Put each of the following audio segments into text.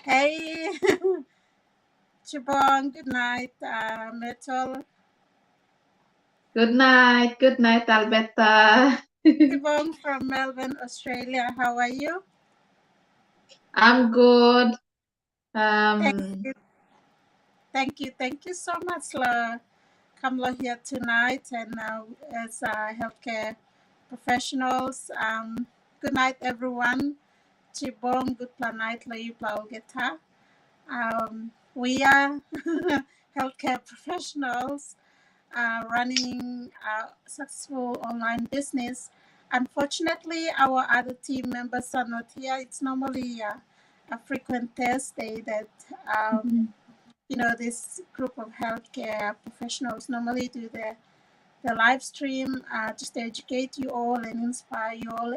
Hey, Chibong, good night. Metal, Good night, Alberta. Chibong from Melbourne, Australia. How are you? I'm good. Thank Um, you, thank you so much, La. Kamla here tonight, and as healthcare professionals. Good night, everyone. Chibong, good night, La Yupla. We are healthcare professionals running a successful online business. Unfortunately, our other team members are not here. It's normally a frequent Thursday that this group of healthcare professionals normally do the live stream just to educate you all and inspire you all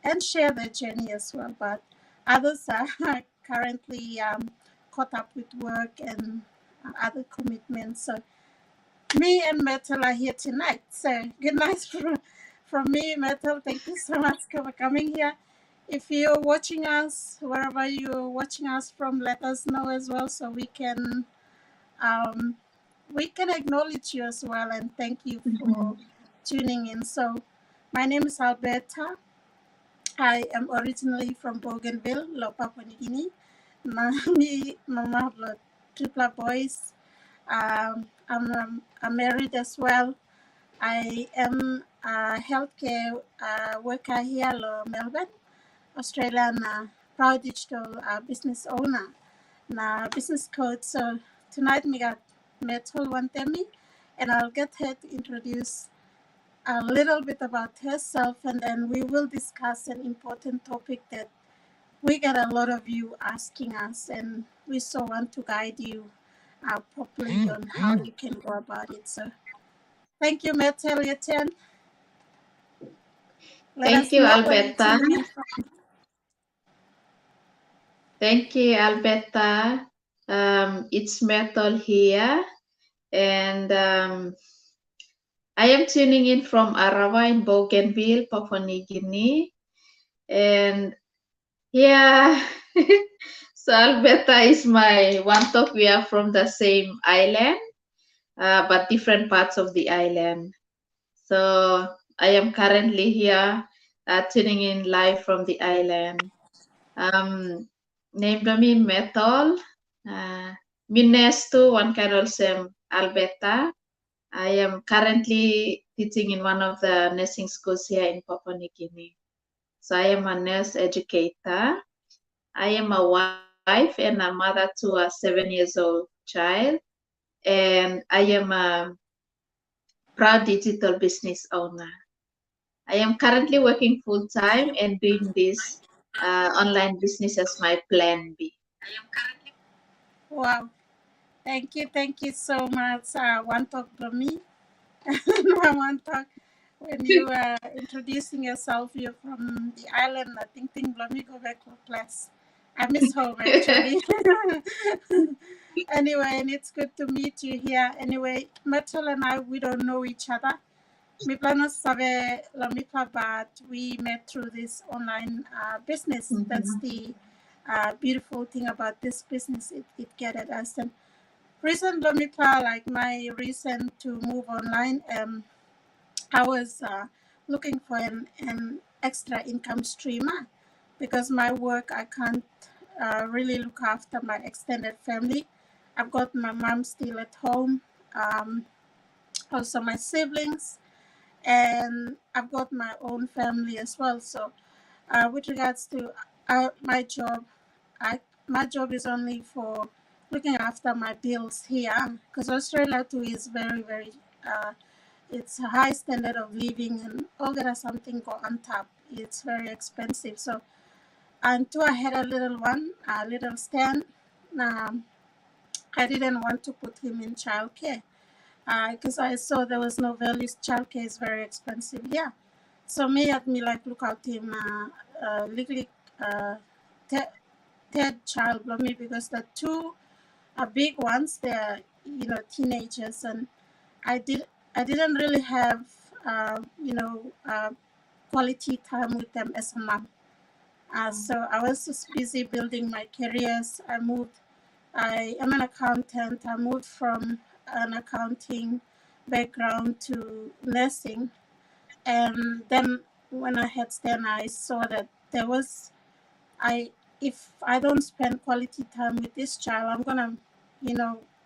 and share their journey as well. But others are currently caught up with work and other commitments. So me and Metal are here tonight. So good night from me, Metal. Thank you so much for coming here. If you're watching us, wherever you're watching us from, let us know as well so um, we can acknowledge you as well and thank you for tuning in. So my name is Alberta. I am originally from Bougainville, Papua New Guinea. Me, Mama of triple boys. I'm married as well. I am a healthcare worker here in Melbourne, Australian proud digital business owner. Na business coach. So tonight we got Metal Wantemi, and I'll get her to introduce a little bit about herself, and then we will discuss an important topic that we get a lot of you asking us, and we so want to guide you properly on how you can go about it. So thank you, Metal. Your turn. Let Thank us you, know where you're Alberta. tuning in from. Thank you, Alberta. It's Myrtle here, and I am tuning in from Arawa in Bougainville, Papua New Guinea. And yeah, so Alberta is my one talk. We are from the same island, but different parts of the island. So I am currently here tuning in live from the island. Named me Methol. Minestu, one can also Alberta. I am currently teaching in one of the nursing schools here in Papua New Guinea. So I am a nurse educator. I am a wife and a mother to a 7 years old child. And I am a proud digital business owner. I am currently working full time and doing this online business as my plan B. Wow. Thank you so much. One talk from me. One talk. When you were introducing yourself, you're from the island. I think let me go back to class. I miss home actually. Anyway, and it's good to meet you here. Anyway, Metal and I, we don't know each other. Mi plano sabe la mitad, but we met through this online business. That's the beautiful thing about this business. It get at us. And recent Lomitra, like my reason to move online, I was looking for an extra income stream because my work, I can't really look after my extended family. I've got my mom still at home, also my siblings, and I've got my own family as well. So, with regards to my job, my job is only for looking after my bills here because Australia too is very it's a high standard of living and all that are something go on top. It's very expensive. So until I had a little one, a little Stan, um, I didn't want to put him in childcare because I saw there was no value. Childcare is very expensive. Yeah. So me like look out him legally third child for me because the two are big ones. They're teenagers, and I did I didn't really have quality time with them as a mom. So I was just busy building my careers. I am an accountant. I moved from an accounting background to nursing. And then when I had Stan, I saw that I if I don't spend quality time with this child, I'm gonna,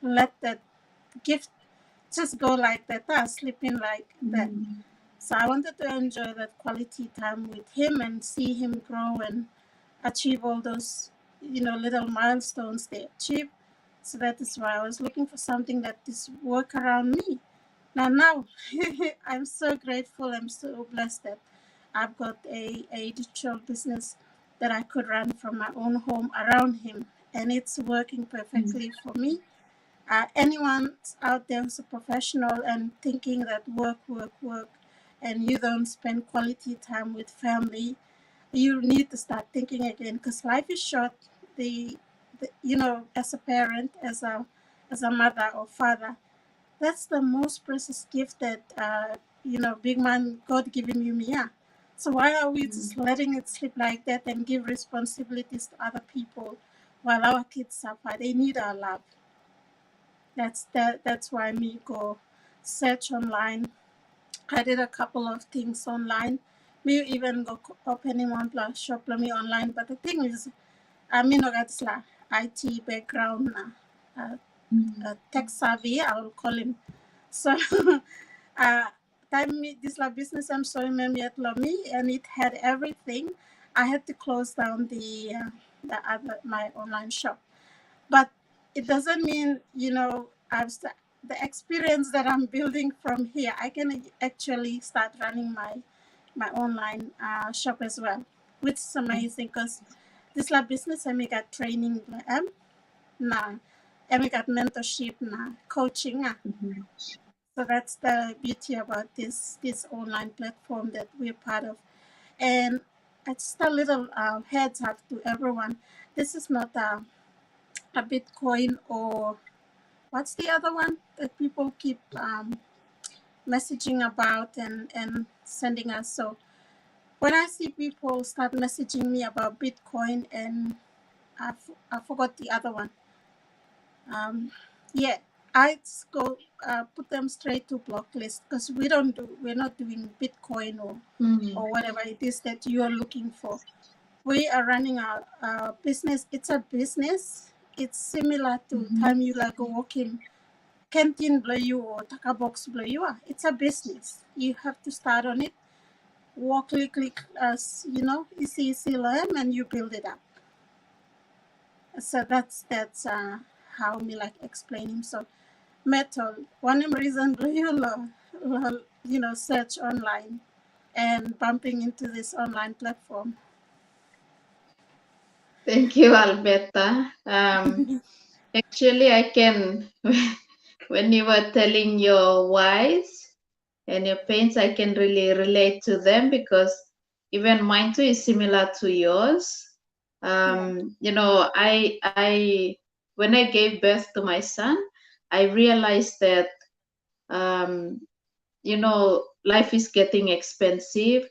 let that gift just go like that, sleeping like that. So I wanted to enjoy that quality time with him and see him grow and achieve all those, little milestones they achieve. So that is why I was looking for something that is work around me. Now, I'm so grateful. I'm so blessed that I've got a digital business that I could run from my own home around him, and it's working perfectly for me. Anyone out there who's a professional and thinking that work, and you don't spend quality time with family, you need to start thinking again because life is short. As a parent, as a mother or father, that's the most precious gift that big man God given you, Mia. So why are we just letting it slip like that and give responsibilities to other people while our kids suffer? They need our love. That's why me go search online. I did a couple of things online. Me even go opening one plus shop me online. But the thing is, I mean, that's like IT background, tech savvy. I will call him. So, time me this la business I'm showing me at Lomi, and it had everything. I had to close down the other my online shop, but it doesn't mean the experience that I'm building from here. I can actually start running my online shop as well, which is amazing because this la business I got training na I got mentorship na coaching. So that's the beauty about this online platform that we're part of. And just a little heads up to everyone. This is not a Bitcoin or what's the other one that people keep messaging about and sending us. So when I see people start messaging me about Bitcoin and I forgot the other one. Yeah, I just go put them straight to block list because we're not doing Bitcoin or whatever it is that you are looking for. We are running our business. It's a business. It's similar to time you like walking canteen blow you or taka box blow you are. It's a business. You have to start on it, walk, click, as easy learn, and you build it up. So that's how me like explaining. So metal. One reason you search online and bumping into this online platform. Thank you, Alberta. Actually, I can, when you were telling your whys and your pains, I can really relate to them because even mine too is similar to yours. I when I gave birth to my son, I realized that life is getting expensive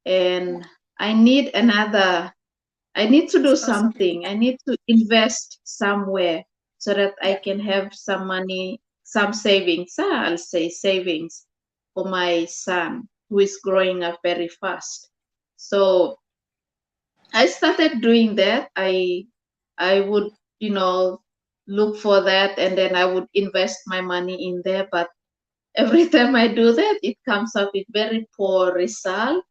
and I need to do something. I need to invest somewhere so that I can have some money, some savings. I'll say savings for my son who is growing up very fast. So I started doing that. I would, look for that and then I would invest my money in there. But every time I do that, it comes up with very poor result.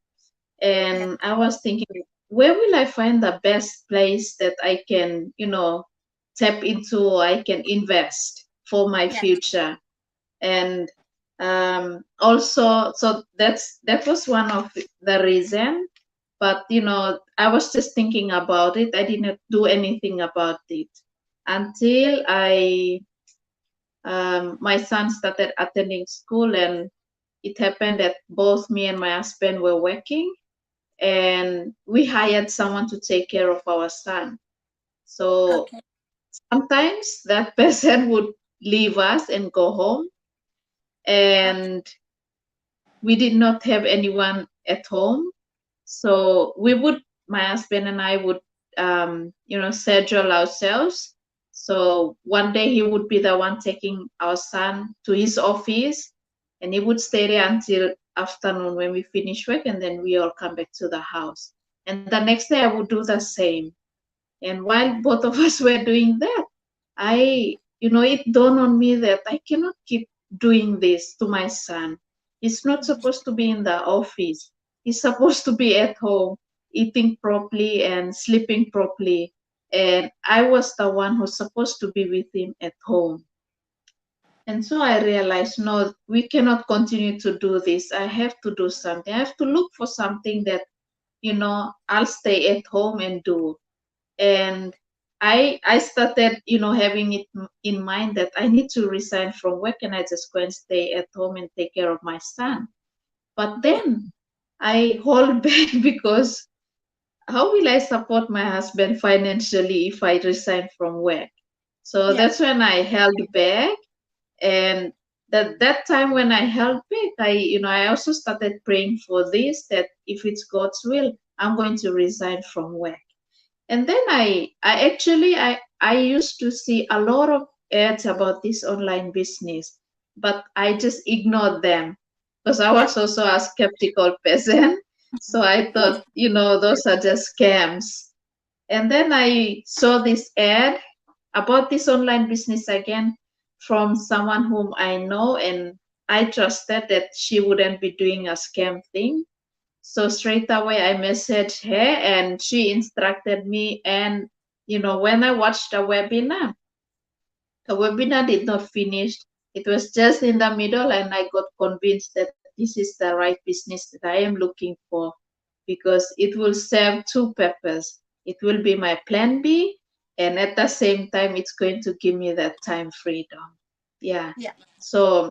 And I was thinking, where will I find the best place that I can, tap into, I can invest for my future? And also, so that was one of the reason. But I was just thinking about it. I didn't do anything about it until my son started attending school, and it happened that both me and my husband were working, and we hired someone to take care of our son. So sometimes that person would leave us and go home, and we did not have anyone at home. So we would my husband and I would, schedule ourselves. So one day he would be the one taking our son to his office, and he would stay there until afternoon when we finish work, and then we all come back to the house. And the next day I would do the same. And while both of us were doing that, it dawned on me that I cannot keep doing this to my son. He's not supposed to be in the office. He's supposed to be at home, eating properly and sleeping properly. And I was the one who's supposed to be with him at home. And so I realized, no, we cannot continue to do this. I have to do something. I have to look for something that, I'll stay at home and do. And I started, having it in mind that I need to resign from work and I just go and stay at home and take care of my son. But then I hold back because how will I support my husband financially if I resign from work? So Yeah. that's when I held back. And that time when I held back, I also started praying for this, that if it's God's will, I'm going to resign from work. And then I used to see a lot of ads about this online business, but I just ignored them because I was also a skeptical person. So I thought, those are just scams. And then I saw this ad about this online business again from someone whom I know, and I trusted that she wouldn't be doing a scam thing. So straight away I messaged her and she instructed me. And, when I watched the webinar did not finish. It was just in the middle, and I got convinced that this is the right business that I am looking for because it will serve two purposes. It will be my plan B, and at the same time, it's going to give me that time freedom. Yeah. Yeah. So,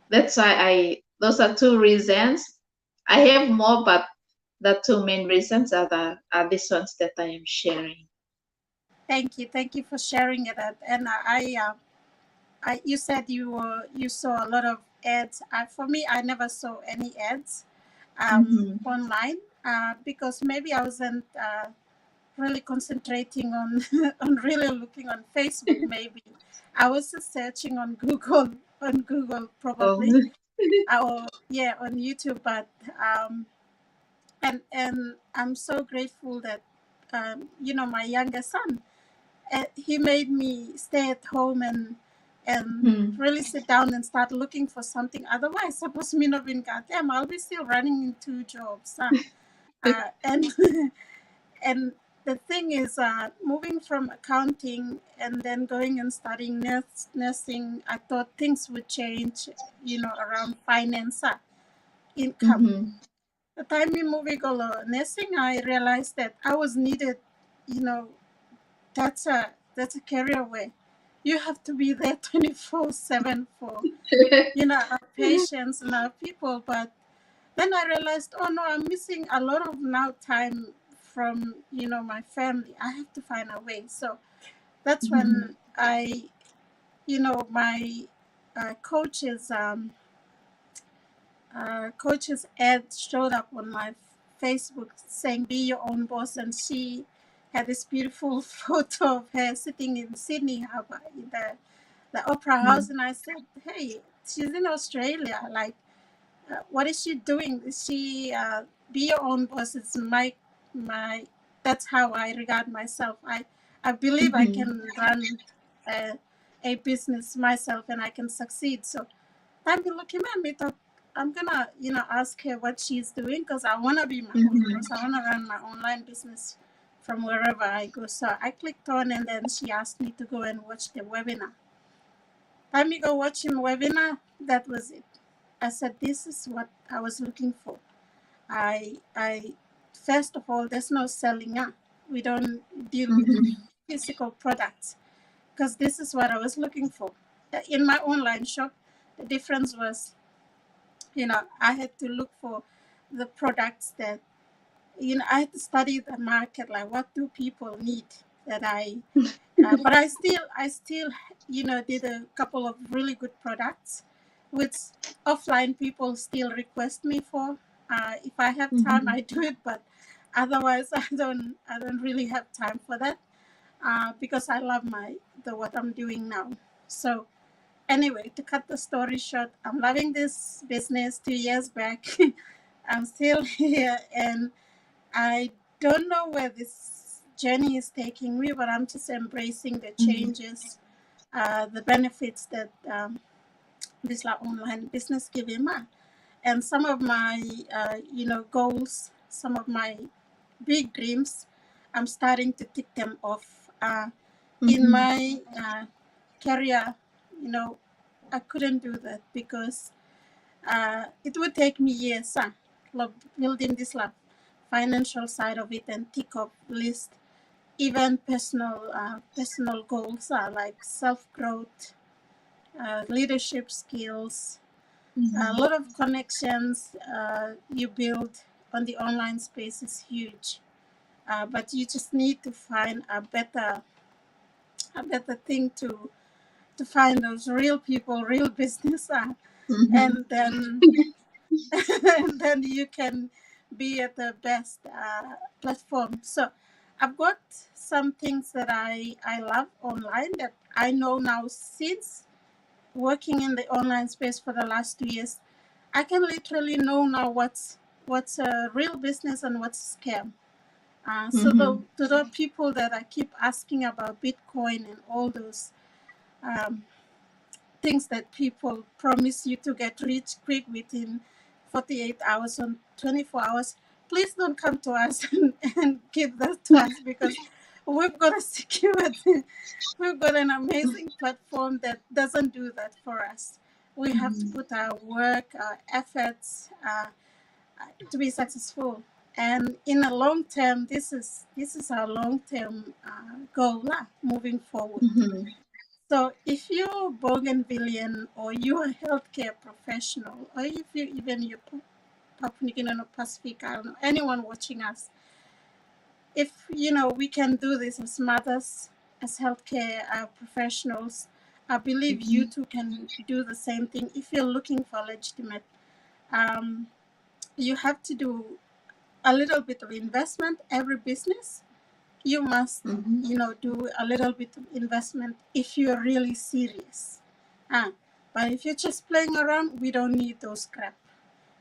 that's why those are two reasons. I have more, but the two main reasons are these ones that I am sharing. Thank you for sharing it. And you said you saw a lot of ads. For me, I never saw any ads online because maybe I wasn't really concentrating on on really looking on Facebook. Maybe I was just searching on Google probably, or yeah, on YouTube. But and I'm so grateful that my younger son, he made me stay at home and really sit down and start looking for something. Otherwise, suppose me not being goddamn, I'll be still running in two jobs. And and the thing is, moving from accounting and then going and studying nursing, I thought things would change, around finance, income. The time we moved to nursing, I realized that I was needed. You know, that's a career where you have to be there 24/7 for our patients and our people. But then I realized, oh no, I'm missing a lot of now time from my family. I have to find a way. So that's when my coaches ad showed up on my Facebook saying be your own boss, and she had this beautiful photo of her sitting in Sydney Harbour in the Opera House, and I said, hey, she's in Australia, like what is she doing? Is she be your own boss? It's my that's how I regard myself. I believe I can run a business myself and I can succeed. So I'm looking at me thought I'm gonna ask her what she's doing because I want to be my own boss. I want to run my online business from wherever I go. So I clicked on, and then she asked me to go and watch the webinar. Time you go watching webinar, that was it. I said, this is what I was looking for. I first of all, there's no selling. We don't deal with physical products because this is what I was looking for. In my online shop, the difference was, I had to look for the products that, I had to study the market, like what do people need that but I still, did a couple of really good products, which offline people still request me for. If I have time, I do it, but Otherwise, I don't really have time for that because I love what I'm doing now. So anyway, to cut the story short, I'm loving this business. 2 years back, I'm still here, and I don't know where this journey is taking me, but I'm just embracing the changes, the benefits that this online business giving me, and some of my goals, some of my big dreams, I'm starting to tick them off. In my career, I couldn't do that because it would take me years building this financial side of it and tick off list, even personal goals like self growth, leadership skills, a lot of connections you build on the online space is huge. But you just need to find a better thing to find those real people, real business, and then and then you can be at the best platform. So I've got some things that I love online that I know now since working in the online space for the last 2 years. I can literally know now what's a real business and what's a scam. To the people that I keep asking about Bitcoin and all those um, things that people promise you to get rich quick within 48 hours and 24 hours, please don't come to us and give that to us because we've got a secure, we've got an amazing platform that doesn't do that for us. We have to put our work, our efforts to be successful. And in a long term, this is our long term goal moving forward. So if you're Bougainvillean or you're a healthcare professional, or if you're Papua New Guinea or Pacific, I don't know, anyone watching us, if we can do this as mothers, as healthcare professionals, I believe you too can do the same thing. If you're looking for legitimate, you have to do a little bit of investment. Every business, you must do a little bit of investment if you're really serious. But if you're just playing around, we don't need those crap.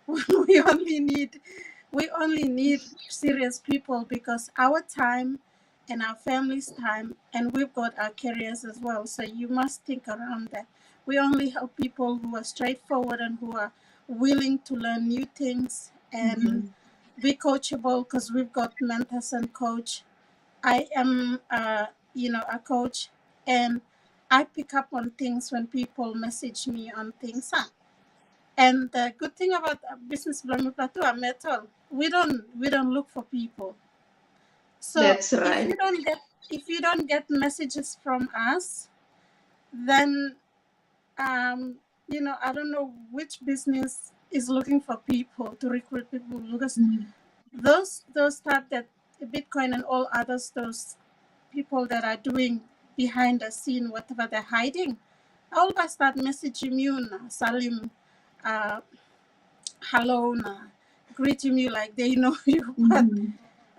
we only need serious people because our time and our family's time, and we've got our careers as well. So you must think around that. We only help people who are straightforward and who are willing to learn new things and be coachable because we've got mentors and coach. I am, a coach, and I pick up on things when people message me on things. And the good thing about Business Blooming Plateau Metal, we don't look for people. So That's right. if you don't get messages from us, then I don't know which business is looking for people to recruit people because those type that Bitcoin and all others, those people that are doing behind the scene, whatever they're hiding, all of us start messaging you, Salim, hello, greeting you like they know you, but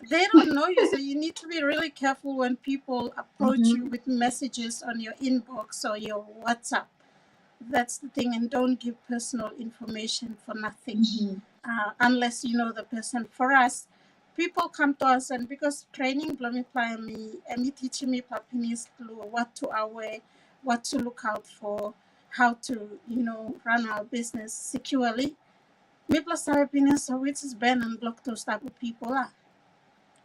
they don't know you. So you need to be really careful when people approach you with messages on your inbox or your WhatsApp. That's the thing, and don't give personal information for nothing unless you know the person. For us, people come to us, and because training and me teaching me Papinis what to wear, what to look out for, how to run our business securely. Me plus our opinions, so which is ban and block those type of people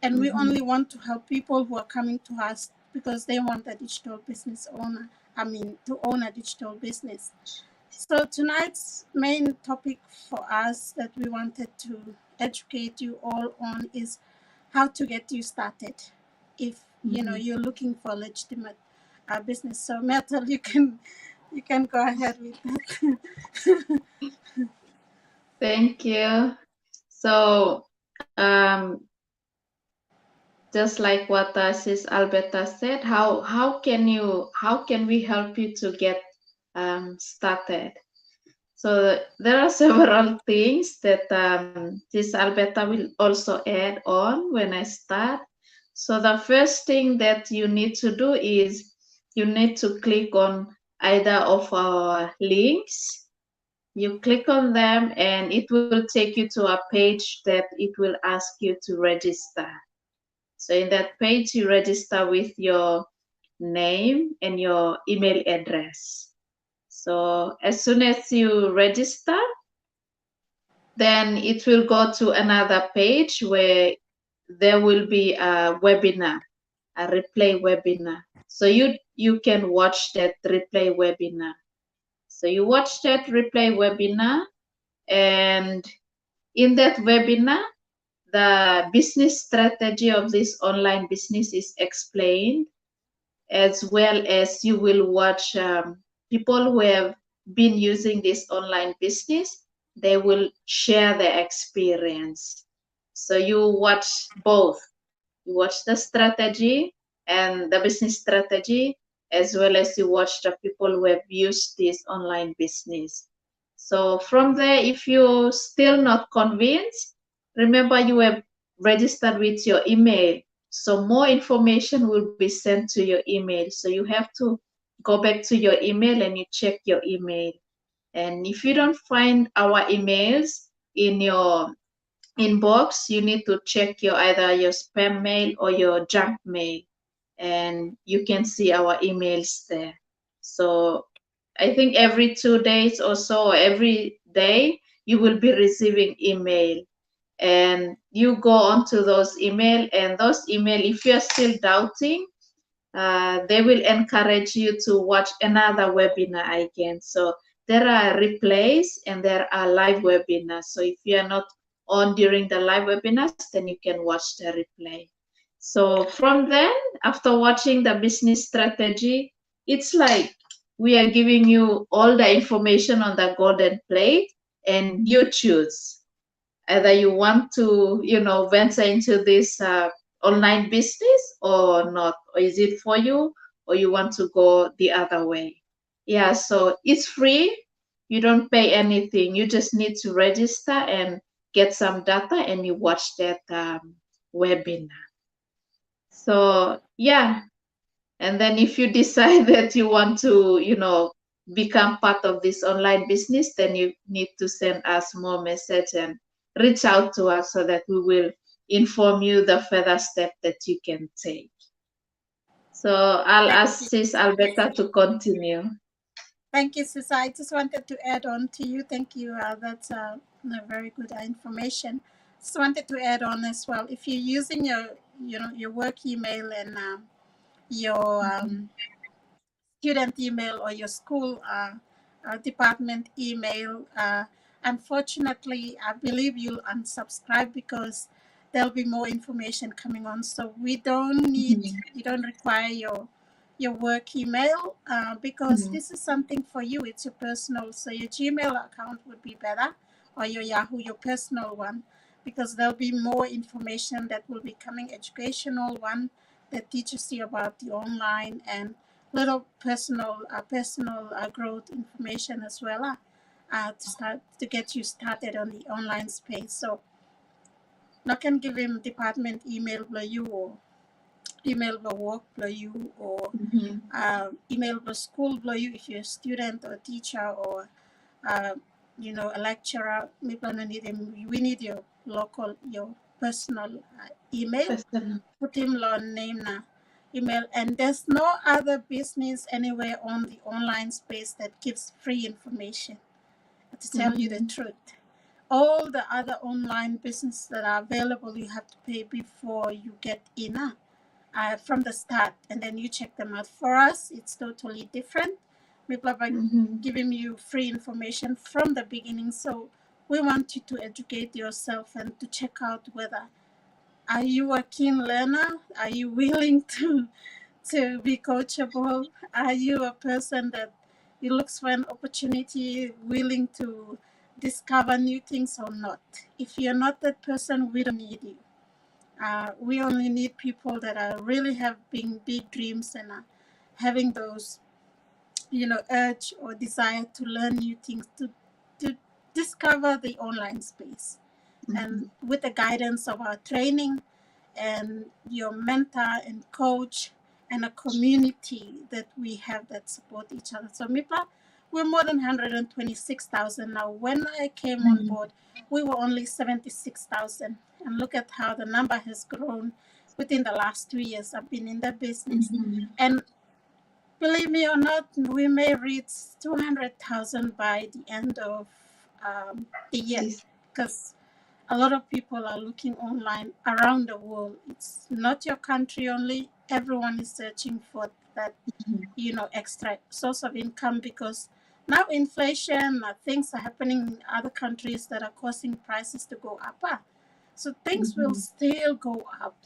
and we only want to help people who are coming to us because they want a digital business owner. To own a digital business. So tonight's main topic for us that we wanted to educate you all on is how to get you started if you're looking for legitimate business. So Metal, you can go ahead with that. Thank you. So, just like what Sis Alberta said, how can we help you to get started? So there are several things that this Alberta will also add on when I start. So the first thing that you need to do is you need to click on either of our links. You click on them and it will take you to a page that it will ask you to register. So in that page, you register with your name and your email address. So as soon as you register, then it will go to another page where there will be a webinar, a replay webinar. So you can watch that replay webinar. So you watch that replay webinar, and in that webinar, the business strategy of this online business is explained, as well as you will watch people who have been using this online business. They will share their experience. So you watch both. You watch the strategy and the business strategy, as well as you watch the people who have used this online business. So from there, if you're still not convinced, remember you have registered with your email. So more information will be sent to your email. So you have to go back to your email and you check your email. And if you don't find our emails in your inbox, you need to check your either your spam mail or your junk mail, and you can see our emails there. So I think every 2 days or so, or every day, you will be receiving email, and you go on to those email, and those email, if you're still doubting, they will encourage you to watch another webinar again. So there are replays and there are live webinars. So if you are not on during the live webinars, then you can watch the replay. So from then, after watching the business strategy, it's like we are giving you all the information on the golden plate, and you choose either you want to, venture into this online business or not, or is it for you, or you want to go the other way. Yeah, so it's free. You don't pay anything. You just need to register and get some data, and you watch that webinar. So yeah, and then if you decide that you want to, become part of this online business, then you need to send us more message and reach out to us so that we will inform you the further step that you can take. So I'll ask Sis Alberta to continue. Thank you, Sisa. I just wanted to add on to you. Thank you. That's very good information. Just wanted to add on as well. If you're using your work email and your student email or your school department email, unfortunately, I believe you'll unsubscribe because there'll be more information coming on. So we don't need, you don't require your work email because this is something for you. It's your personal. So your Gmail account would be better, or your Yahoo, your personal one, because there'll be more information that will be coming, educational one that teaches you about the online and little personal growth information as well to get you started on the online space. So I can give him department email for you, or email for work for you, or email for school for you if you're a student or teacher or a lecturer. We need your local, your personal email. Put him on name now. Email, and there's no other business anywhere on the online space that gives free information, to tell you the truth. All the other online businesses that are available, you have to pay before you get in from the start, and then you check them out. For us, it's totally different. People are giving you free information from the beginning, so we want you to educate yourself and to check out whether are you a keen learner? Are you willing to be coachable? Are you a person that looks for an opportunity, willing to discover new things or not? If you're not that person, we don't need you. We only need people that are really having big dreams and having those, urge or desire to learn new things, to discover the online space. And with the guidance of our training and your mentor and coach and a community that we have that support each other. So MIPLA, we're more than 126,000 now. When I came on board, we were only 76,000. And look at how the number has grown within the last 2 years I've been in the business. And believe me or not, we may reach 200,000 by the end of the year, because a lot of people are looking online around the world. It's not your country only. Everyone is searching for that, extra source of income, because now inflation, things are happening in other countries that are causing prices to go up. So things will still go up.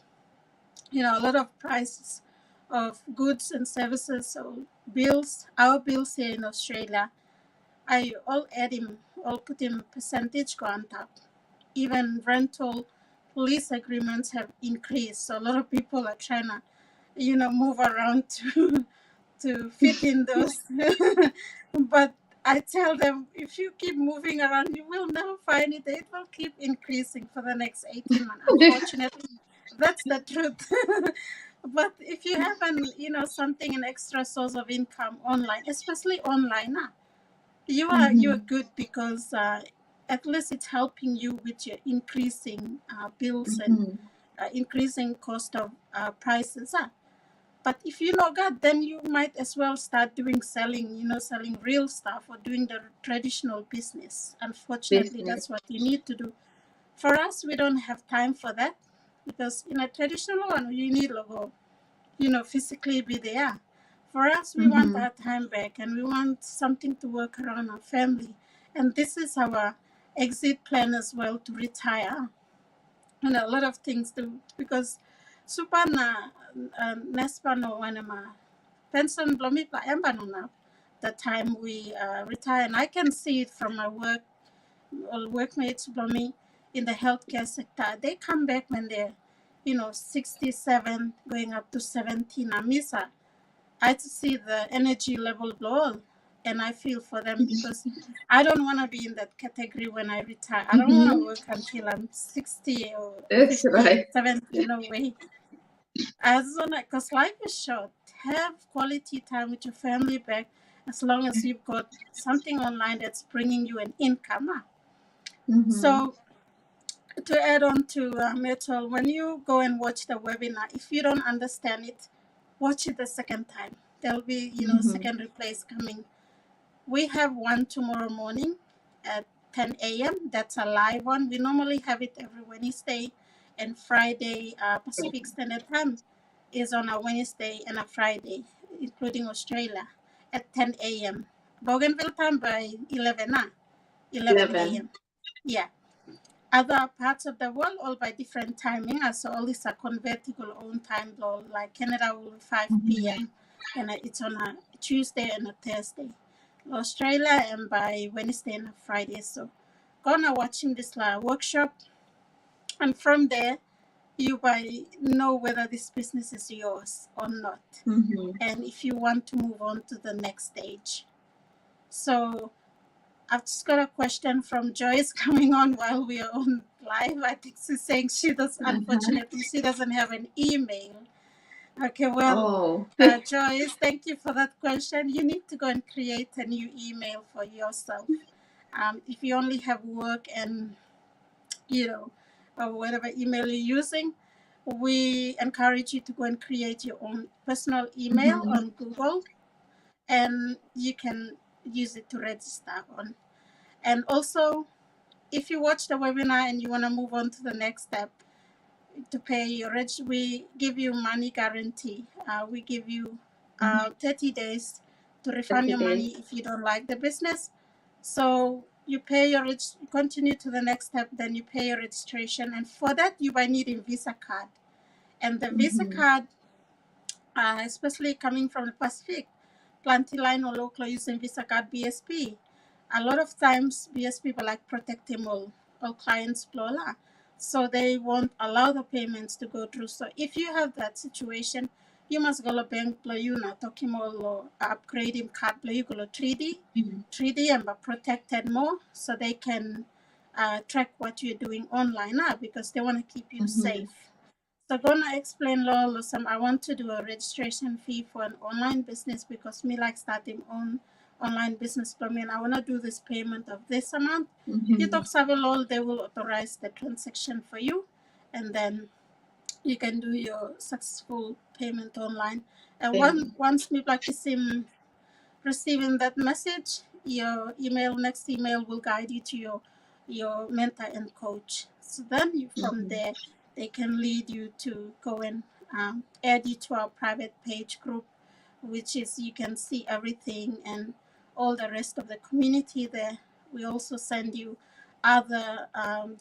A lot of prices of goods and services, so bills, our bills here in Australia, I all put in percentage go on top. Even rental lease agreements have increased. So a lot of people are trying to, move around to fit in those. But I tell them, if you keep moving around, you will never find it. It will keep increasing for the next 18 months. Unfortunately, that's the truth. But if you have something, an extra source of income online, especially online, you're good, because at least it's helping you with your increasing bills and increasing cost of prices. But if you know God, then you might as well start selling real stuff, or doing the traditional business. Unfortunately, that's what you need to do. For us, we don't have time for that, because in a traditional one, you need to go, physically be there. For us, we want our time back, and we want something to work around our family. And this is our exit plan as well, to retire. A lot of things to, because supana nespano wanema pension blomi pa embanona the time we retire. And I can see it from my workmates blomi in the healthcare sector. They come back when they're 67 going up to 70. Namisa, I see the energy level blow, and I feel for them, because I don't want to be in that category when I retire. I don't want to work until I'm 60 or 50, 70, no way. Because life is short. Have quality time with your family back, as long as you've got something online that's bringing you an income. So to add on to Metal, when you go and watch the webinar, if you don't understand it, watch it the second time. There'll be, second replays coming. We have one tomorrow morning at 10 a.m. That's a live one. We normally have it every Wednesday and Friday. Pacific Standard Time is on a Wednesday and a Friday, including Australia, at 10 a.m. Bougainville time by 11 a.m. Yeah. Other parts of the world, all by different timing. So all these are convertible own time block. Like Canada will be 5 p.m. and it's on a Tuesday and a Thursday. Australia and by Wednesday and a Friday. So gonna watching this workshop, and from there you know whether this business is yours or not, and if you want to move on to the next stage. So I've just got a question from Joyce coming on while we are on live. I think she's saying unfortunately, she doesn't have an email. Okay, well, Joyce, thank you for that question. You need to go and create a new email for yourself. If you only have work and, or whatever email you're using, we encourage you to go and create your own personal email on Google, and you can use it to register on. And also, if you watch the webinar and you want to move on to the next step, to pay your we give you money guarantee. We give you 30 days to refund your money if you don't like the business. So you pay your continue to the next step, then you pay your registration, and for that you might need a Visa card. And the Visa card, especially coming from the Pacific, Plantiline or local using Visa card BSP. A lot of times BSP will like protect them all clients so they won't allow the payments to go through. So if you have that situation, you must go to bank play you na talking more upgrade him card play you go to 3D and but protected more so they can track what you're doing online now because they want to keep you safe. So gonna explain Lolo some I want to do a registration fee for an online business because me like starting on online business domain. I wanna do this payment of this amount. You talk Savilol, they will authorize the transaction for you and then you can do your successful payment online. And once me practice him receiving that message, your next email will guide you to your mentor and coach. So then you from there, they can lead you to go and add you to our private page group, which is you can see everything and all the rest of the community there. We also send you other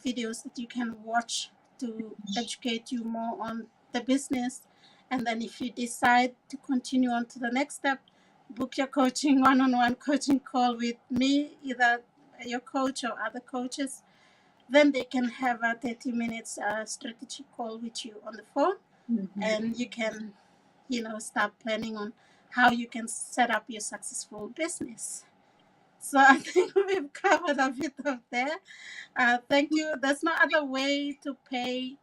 videos that you can watch to educate you more on the business. And then if you decide to continue on to the next step, book your coaching one-on-one coaching call with me, either your coach or other coaches. Then they can have a 30 minutes strategy call with you on the phone, and you can, start planning on how you can set up your successful business. So I think we've covered a bit of there. Thank you. There's no other way to pay.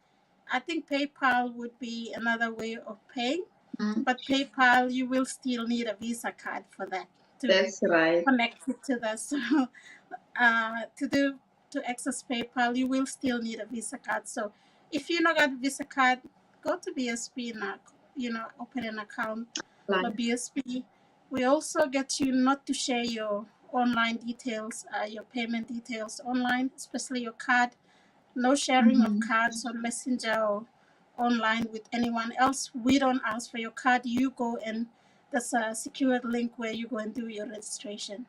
I think PayPal would be another way of paying. But PayPal, you will still need a Visa card for that to That's right. connect it to the so to access PayPal, you will still need a Visa card. So if you not got a Visa card, go to BSP now. Open an account for BSP. We also get you not to share your online details, your payment details online, especially your card. No sharing of cards on Messenger or online with anyone else. We don't ask for your card. You go and there's a secured link where you go and do your registration.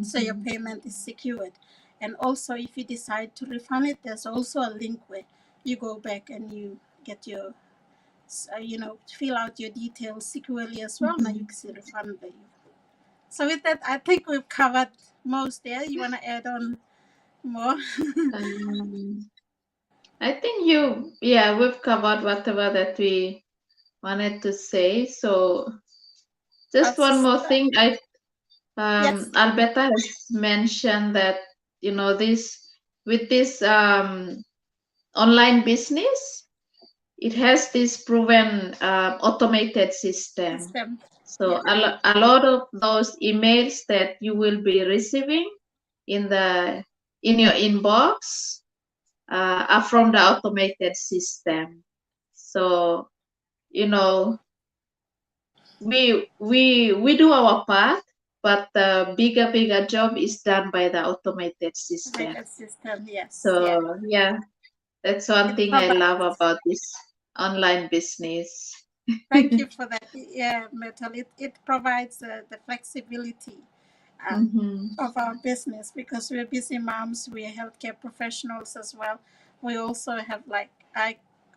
So your payment is secured. And also if you decide to refund it, there's also a link where you go back and you get your, fill out your details securely as well. Now you can see refund value. So with that, I think we've covered most there. You want to add on more? I think we've covered whatever that we wanted to say. So just one more thing, Yes. Alberta has mentioned that, with this online business, it has this proven automated system. So a lot of those emails that you will be receiving in your inbox are from the automated system. So, we do our part, but the bigger job is done by the automated system. Yes. So that's one thing I love about this online business. Thank you for that. Yeah, Metal. It provides the flexibility of our business because we're busy moms, we're healthcare professionals as well. We also have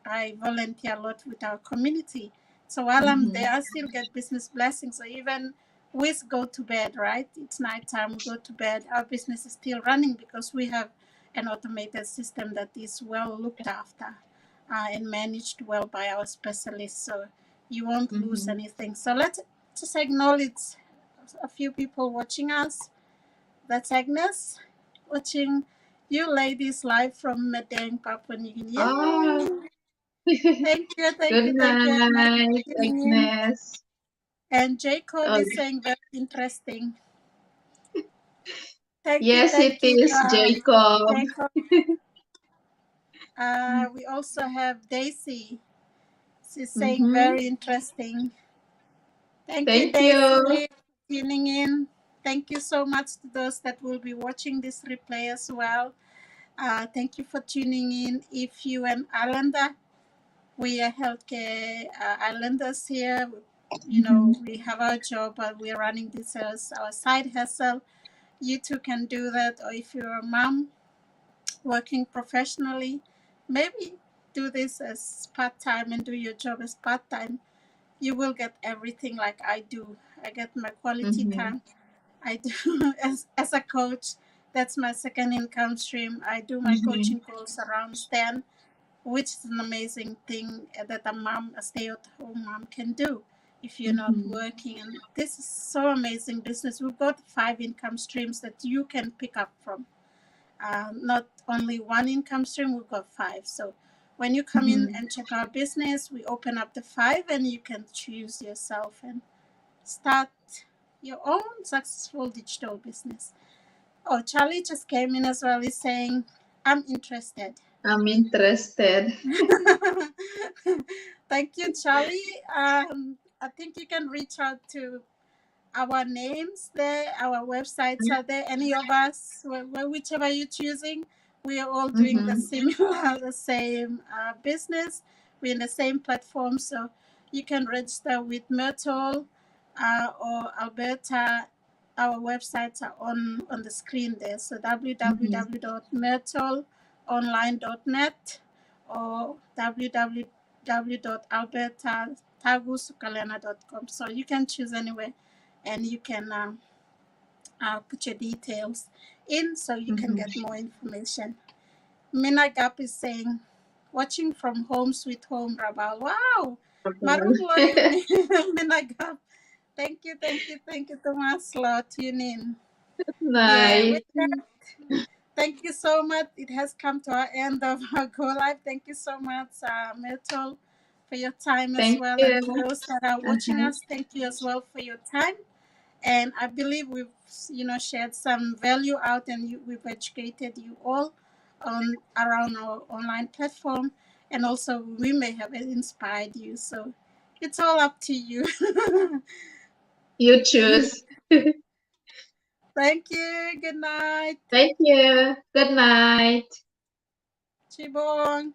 I volunteer a lot with our community. So while I'm there, I still get business blessings. So even we go to bed, right? It's nighttime, we go to bed. Our business is still running because we have an automated system that is well looked after and managed well by our specialists. So you won't lose anything. So let's just acknowledge a few people watching us. That's Agnes watching you ladies live from Madang, Papua New Guinea. Oh. Thank you. Good night, Agnes. And Jacob is saying very interesting. Thank yes, you, it is, Jacob. We also have Daisy. She's saying very interesting. Thank you, Daisy, for tuning in. Thank you so much to those that will be watching this replay as well. Thank you for tuning in. If you and Islander, we are healthcare islanders here. We have our job, but we're running this as our side hustle. You too can do that. Or if you're a mom working professionally, maybe do this as part-time and do your job as part-time. You will get everything like I do. I get my quality time. I do as a coach. That's my second income stream. I do my coaching calls around Stan. which is an amazing thing that a stay-at-home mom can do if you're not working. And this is so amazing business. We've got 5 income streams that you can pick up from. Not only one income stream, we've got 5. So when you come in and check our business, we open up the 5 and you can choose yourself and start your own successful digital business. Oh, Charlie just came in as well. He's saying, I'm interested. I'm interested. Thank you, Charlie. I think you can reach out to our names there, our websites are there. Any of us, whichever you're choosing, we are all doing the same business. We're in the same platform, so you can register with Myrtle or Alberta. Our websites are on the screen there. So www.myrtleonline.net or www.albertatagusukalena.com. So you can choose anywhere, and you can put your details in so you can get more information. Mina Gap is saying, watching from home, sweet home, Rabal. Wow! Marunong Mina Gap. Thank you Tomas. Tune in. Nice. Yeah, thank you so much. It has come to our end of our Go Live. Thank you so much, Myrtle, for your time as well. You. And those that are watching us, thank you as well for your time. And I believe we've, shared some value out, and we've educated you all around our online platform. And also we may have inspired you. So it's all up to you. You choose. Thank you. Good night. Thank you. Good night. Chibong.